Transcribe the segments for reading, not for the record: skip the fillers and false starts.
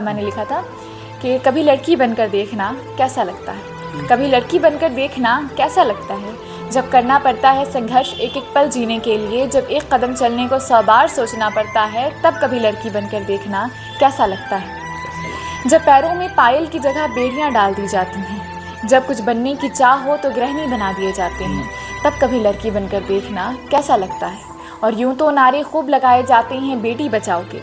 मैंने लिखा था कि कभी लड़की बनकर देखना कैसा लगता है, कभी लड़की बनकर देखना कैसा लगता है, जब करना पड़ता है संघर्ष एक एक पल जीने के लिए, जब एक कदम चलने को 100 बार सोचना पड़ता है, तब कभी लड़की बनकर देखना कैसा लगता है। जब पैरों में पायल की जगह बेड़ियाँ डाल दी जाती हैं, जब कुछ बनने की चाह हो तो गृहिणी बना दिए जाते हैं, तब कभी लड़की बनकर देखना कैसा लगता है। और यूं तो नारे खूब लगाए जाते हैं बेटी बचाओ के,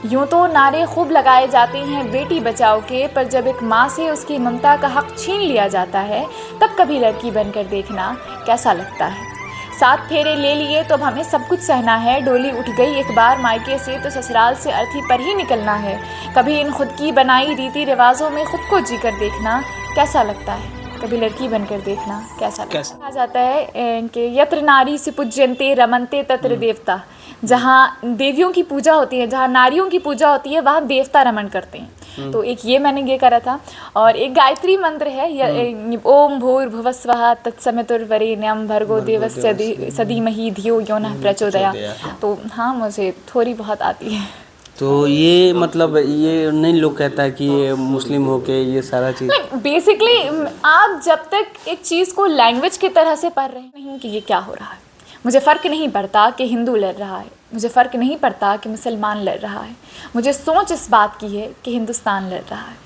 यूं तो नारे खूब लगाए जाते हैं बेटी बचाओ के, पर जब एक माँ से उसकी ममता का हक छीन लिया जाता है, तब कभी लड़की बनकर देखना कैसा लगता है। 7 फेरे ले लिए तो अब हमें सब कुछ सहना है, डोली उठ गई एक बार मायके से तो ससुराल से अर्थी पर ही निकलना है। कभी इन खुद की बनाई रीति रिवाजों में खुद को जीकर देखना कैसा लगता है, कभी लड़की बनकर देखना कैसा लगता है। कहा जाता है कि यत्र नारी से पूज्यन्ते रमन्ते तत्र देवता, जहाँ देवियों की पूजा होती है, जहाँ नारियों की पूजा होती है, वहाँ देवता रमन करते हैं। तो एक ये मैंने ये करा था। और एक गायत्री मंत्र है, ओम भूर्भुवः स्वः तत्सवितुर्वरेण्यं भर्गो देवस्य धीमहि धियो यो नः प्रचोदयात्। तो हाँ, मुझे थोड़ी बहुत आती है। तो ये मतलब ये नहीं लोग कहता है कि ये मुस्लिम होके ये सारा चीज़, बेसिकली आप जब तक एक चीज़ को लैंग्वेज की तरह से पढ़ रहे नहीं कि ये क्या हो रहा है, मुझे फ़र्क नहीं पड़ता कि हिंदू लड़ रहा है, मुझे फ़र्क नहीं पड़ता कि मुसलमान लड़ रहा है, मुझे सोच इस बात की है कि हिंदुस्तान लड़ रहा है।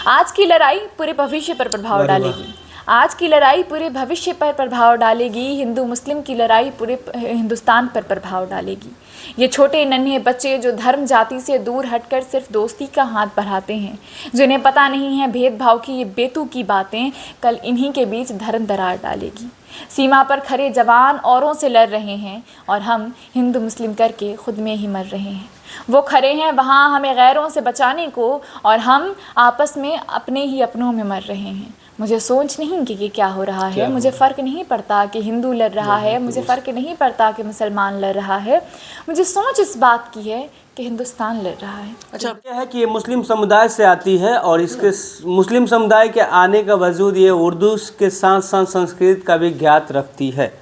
आज की लड़ाई पूरे भविष्य पर प्रभाव डालेगी, आज की लड़ाई पूरे भविष्य पर प्रभाव डालेगी, हिंदू मुस्लिम की लड़ाई पूरे हिंदुस्तान पर प्रभाव डालेगी। ये छोटे नन्हे बच्चे जो धर्म जाति से दूर हटकर सिर्फ दोस्ती का हाथ बढ़ाते हैं, जिन्हें पता नहीं है भेदभाव की ये बेतुकी बातें कल इन्हीं के बीच धर्म दरार डालेगी। सीमा पर खड़े जवान औरों से लड़ रहे हैं और हम हिंदू मुस्लिम करके खुद में ही मर रहे हैं। वो खड़े हैं वहाँ हमें गैरों से बचाने को और हम आपस में अपने ही अपनों में मर रहे हैं। मुझे सोच नहीं कि ये क्या हो रहा है, मुझे फ़र्क नहीं पड़ता कि हिंदू लड़ रहा है, मुझे फ़र्क नहीं पड़ता कि मुसलमान लड़ रहा है, मुझे सोच इस बात की है कि हिंदुस्तान लड़ रहा है। अच्छा क्या है कि ये मुस्लिम समुदाय से आती है और इसके मुस्लिम समुदाय के आने का वजूद ये उर्दू के साथ साथ संस्कृत का भी ज्ञात रखती है।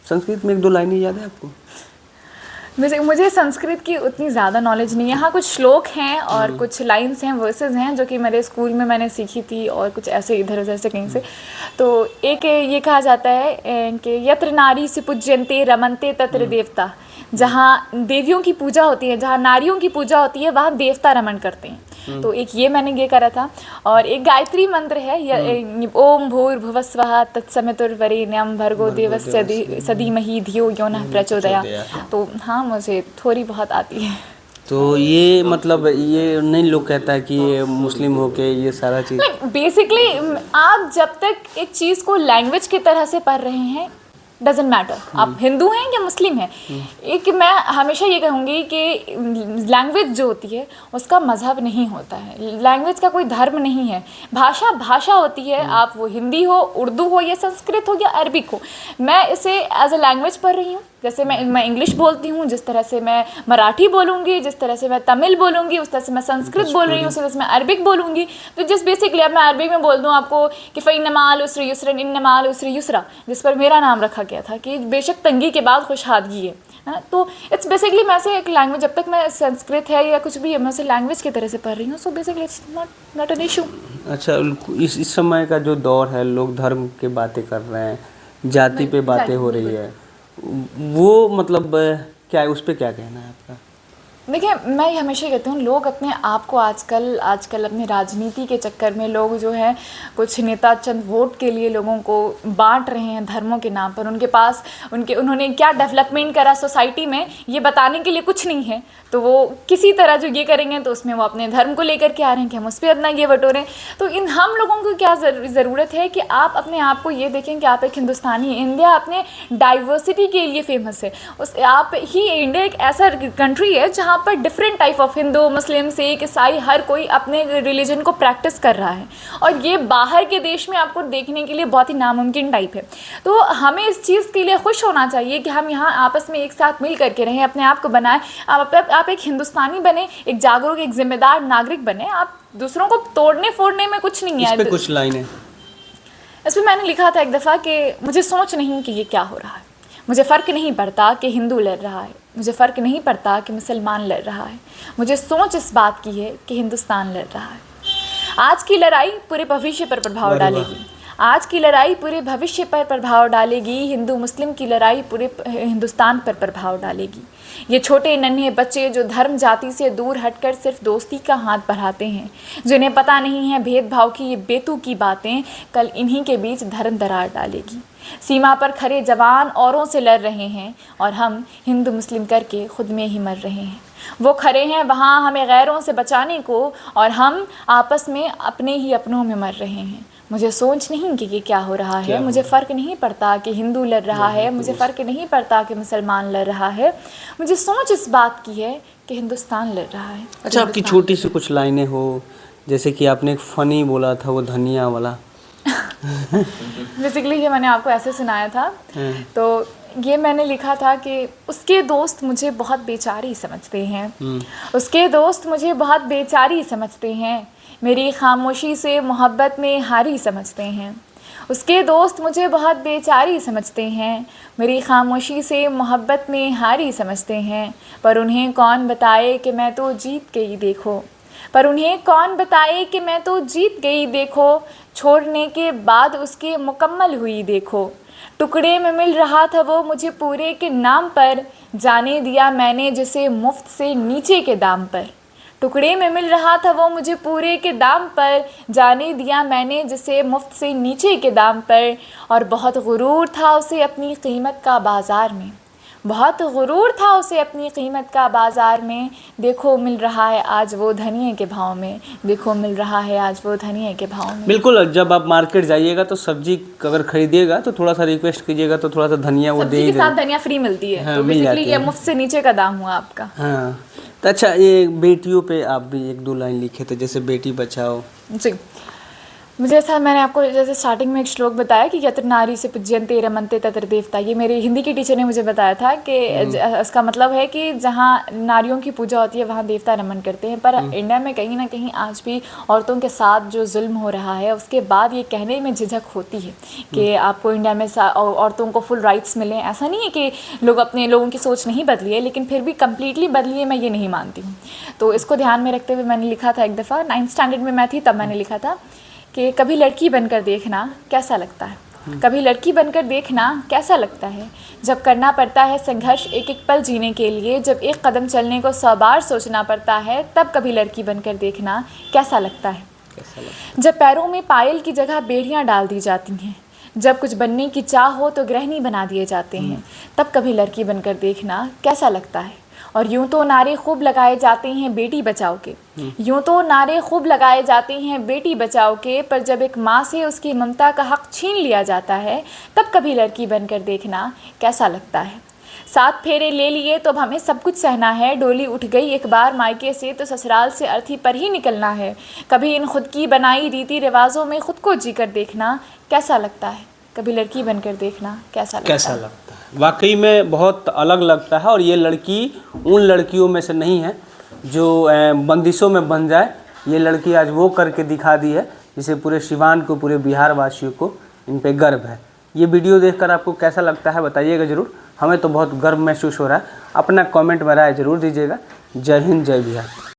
संस्कृत में 1-2 लाइनें याद है आपको? मुझे संस्कृत की उतनी ज़्यादा नॉलेज नहीं है। हाँ, कुछ श्लोक हैं और कुछ लाइन्स हैं, वर्सेस हैं जो कि मेरे स्कूल में मैंने सीखी थी और कुछ ऐसे इधर उधर से कहीं से। तो एक ये कहा जाता है कि यत्र नारी से पूज्यन्ते रमन्ते तत्र देवता, जहाँ देवियों की पूजा होती है, जहाँ नारियों की पूजा होती है, वहाँ देवता रमन करते हैं। तो एक ये मैंने ये करा था। और एक गायत्री मंत्र है, ओम भूर्भुवः स्वः तत्सवितुर्वरेण्यं भर्गो देवस्य धीमहि धियो यो नः प्रचोदयात्। तो हाँ, मुझे थोड़ी बहुत आती है। तो ये मतलब ये नहीं लोग कहता है कि ये मुस्लिम होके ये सारा चीज़, बेसिकली आप जब तक एक चीज़ को लैंग्वेज की तरह से पढ़ रहे हैं, डजेंट मैटर आप हिंदू हैं या मुस्लिम हैं। एक मैं हमेशा ये कहूँगी कि लैंग्वेज जो होती है उसका मज़हब नहीं होता है, लैंग्वेज का कोई धर्म नहीं है। भाषा भाषा होती है, आप वो हिंदी हो, उर्दू हो या संस्कृत हो या अरबिक हो। मैं इसे एज अ लैंग्वेज पढ़ रही हूँ, जैसे मैं इंग्लिश बोलती हूँ, जिस तरह से मैं मराठी बोलूँगी, जिस तरह से मैं तमिल बोलूँगी, उस तरह से मैं संस्कृत बोल रही हूँ, उस तरह से मैं अरबिक बोलूँगी। तो जस्ट बेसिकली अब मैं अरबिक में बोल दूँ आपको कि फ़इन्नमाल उसरि युस्रन इन्नमाल उसरि युस्रा, जिस पर मेरा नाम रखा गया था कि बेशक तंगी के बाद खुशहादगी है। तो इट्स बेसिकली मैं से एक लैंग्वेज, जब तक मैं संस्कृत है या कुछ भी है, मैं से लैंग्वेज की तरह से पढ़ रही हूँ। So basically it's not an issue. अच्छा, इस समय का जो दौर है, लोग धर्म के बातें कर रहे हैं, जाति पे बातें हो रही है, वो मतलब क्या है, उस पर क्या कहना है आपका? देखिए, मैं ये हमेशा कहती हूँ, लोग अपने आप को आजकल अपनी राजनीति के चक्कर में लोग जो है, कुछ नेता चंद वोट के लिए लोगों को बांट रहे हैं धर्मों के नाम पर। उनके पास उन्होंने क्या डेवलपमेंट करा सोसाइटी में ये बताने के लिए कुछ नहीं है, तो वो किसी तरह जो ये करेंगे तो उसमें वो अपने धर्म को लेकर के आ रहे हैं कि हम उस पर अपना ये बटोरें। तो हम लोगों को क्या ज़रूरत है कि आप अपने आप को ये देखें कि आप एक हिंदुस्तानी हैं। इंडिया अपने डाइवर्सिटी के लिए फेमस है। इंडिया एक ऐसा कंट्री है जहाँ पर डिफरेंट टाइप ऑफ हिंदू, मुस्लिम, सिख, ईसाई, हर कोई अपने रिलीजन को प्रैक्टिस कर रहा है और ये बाहर के देश में आपको देखने के लिए बहुत ही नामुमकिन टाइप है। तो हमें इस चीज़ के लिए खुश होना चाहिए कि हम यहाँ आपस में एक साथ मिल करके रहें, अपने आप को बनाएं। आप एक हिंदुस्तानी बने, एक जागरूक, एक जिम्मेदार नागरिक बने। आप दूसरों को तोड़ने फोड़ने में कुछ नहीं है। इस पे कुछ लाइनें इस पर मैंने लिखा था एक दफ़ा कि मुझे सोच नहीं कि ये क्या हो रहा है, मुझे फ़र्क नहीं पड़ता कि हिंदू लड़ रहा है, मुझे फ़र्क नहीं पड़ता कि मुसलमान लड़ रहा है, मुझे सोच इस बात की है कि हिंदुस्तान लड़ रहा है। आज की लड़ाई पूरे भविष्य पर प्रभाव डालेगी, आज की लड़ाई पूरे भविष्य पर प्रभाव डालेगी, हिंदू मुस्लिम की लड़ाई पूरे हिंदुस्तान पर प्रभाव डालेगी। ये छोटे नन्हे बच्चे जो धर्म जाति से दूर हटकर सिर्फ दोस्ती का हाथ बढ़ाते हैं, जिन्हें पता नहीं है भेदभाव की ये बेतुकी बातें कल इन्हीं के बीच धर्म दरार डालेगी। सीमा पर खड़े जवान औरों से लड़ रहे हैं और हम हिंदू मुस्लिम करके खुद में ही मर रहे हैं। वो खड़े हैं वहाँ हमें गैरों से बचाने को और हम आपस में अपने ही अपनों में मर रहे हैं। मुझे सोच नहीं कि ये क्या हो रहा है, मुझे फ़र्क नहीं पड़ता कि हिंदू लड़ रहा है, मुझे फ़र्क नहीं पड़ता कि मुसलमान लड़ रहा है, मुझे सोच इस बात की है कि हिंदुस्तान लड़ रहा है। अच्छा, आपकी छोटी सी कुछ लाइनें हो, जैसे कि आपने एक फ़नी बोला था वो धनिया वाला। बेसिकली ये मैंने आपको ऐसे सुनाया था, तो ये मैंने लिखा था कि उसके दोस्त मुझे बहुत बेचारी समझते हैं, उसके दोस्त मुझे बहुत बेचारी समझते हैं, मेरी खामोशी से मोहब्बत में हारी समझते हैं। उसके दोस्त मुझे बहुत बेचारी समझते हैं, मेरी खामोशी से मोहब्बत में हारी समझते हैं, पर उन्हें कौन बताए कि मैं तो जीत गई देखो, पर उन्हें कौन बताए कि मैं तो जीत गई देखो, छोड़ने के बाद उसके मुकम्मल हुई देखो। टुकड़े में मिल रहा था वो मुझे पूरे के नाम पर, जाने दिया मैंने जिसे मुफ्त से नीचे के दाम पर। टुकड़े में मिल रहा था वो मुझे पूरे के दाम पर, जाने दिया मैंने जिसे मुफ्त से नीचे के दाम पर। और बहुत गुरूर था उसे अपनी कीमत का बाज़ार में, बहुत गुरूर था उसे अपनी कीमत का बाज़ार में। देखो मिल रहा है आज वो धनिये के भाव में, देखो मिल रहा है आज वो धनिये के भाव में। बिल्कुल, जब आप मार्केट जाइएगा तो सब्जी अगर खरीदिएगा तो थोड़ा सा रिक्वेस्ट कीजिएगा तो थोड़ा सा धनिया वो सब्जी दे के साथ धनिया फ्री मिलती है। हाँ, तो मिल बेसिकली जाती ये है। मुफ्त से नीचे का दाम हुआ आपका। हाँ, तो अच्छा, ये बेटियों पे आप भी एक दो लाइन लिखे थे, जैसे बेटी बचाओ। जी, मुझे ऐसा, मैंने आपको जैसे स्टार्टिंग में एक श्लोक बताया कि यत्र नारी से पूज्यन्ते रमन्ते तत्र देवता, ये मेरे हिंदी की टीचर ने मुझे बताया था कि इसका मतलब है कि जहाँ नारियों की पूजा होती है वहाँ देवता रमन करते हैं। पर इंडिया में कहीं ना कहीं आज भी औरतों के साथ जो जुल्म हो रहा है, उसके बाद ये कहने में झिझक होती है कि आपको इंडिया में औरतों को फुल राइट्स मिलें। ऐसा नहीं है कि लोगों की सोच नहीं बदली है, लेकिन फिर भी कम्प्लीटली बदली है मैं ये नहीं मानती हूँ। तो इसको ध्यान में रखते हुए मैंने लिखा था एक दफ़ा, 9th स्टैंडर्ड में मैं थी तब मैंने लिखा था कि कभी लड़की बनकर देखना कैसा लगता है, कभी लड़की बनकर देखना कैसा लगता है, जब करना पड़ता है संघर्ष एक एक पल जीने के लिए, जब एक कदम चलने को 100 बार सोचना पड़ता है, तब कभी लड़की बनकर देखना कैसा लगता है। जब पैरों में पायल की जगह बेड़ियाँ डाल दी जाती हैं, जब कुछ बनने की चाह हो तो गृहिणी बना दिए जाते हैं, तब कभी लड़की बनकर देखना कैसा लगता है। और यूं तो नारे खूब लगाए जाते हैं बेटी बचाओ के, यूं तो नारे खूब लगाए जाते हैं बेटी बचाओ के, पर जब एक माँ से उसकी ममता का हक छीन लिया जाता है, तब कभी लड़की बनकर देखना कैसा लगता है। 7 फेरे ले लिए तो अब हमें सब कुछ सहना है, डोली उठ गई एक बार मायके से तो ससुराल से अर्थी पर ही निकलना है। कभी इन खुद की बनाई रीति रिवाजों में खुद को जीकर देखना कैसा लगता है, कभी लड़की बनकर देखना कैसा लगता है। वाकई में बहुत अलग लगता है। और ये लड़की उन लड़कियों में से नहीं है जो बंदिशों में बन जाए, ये लड़की आज वो करके दिखा दी है जिसे पूरे सिवान को, पूरे बिहार वासियों को इन पे गर्व है। ये वीडियो देखकर आपको कैसा लगता है बताइएगा ज़रूर, हमें तो बहुत गर्व महसूस हो रहा है। अपना कमेंट में राय ज़रूर दीजिएगा। जय हिंद, जय बिहार।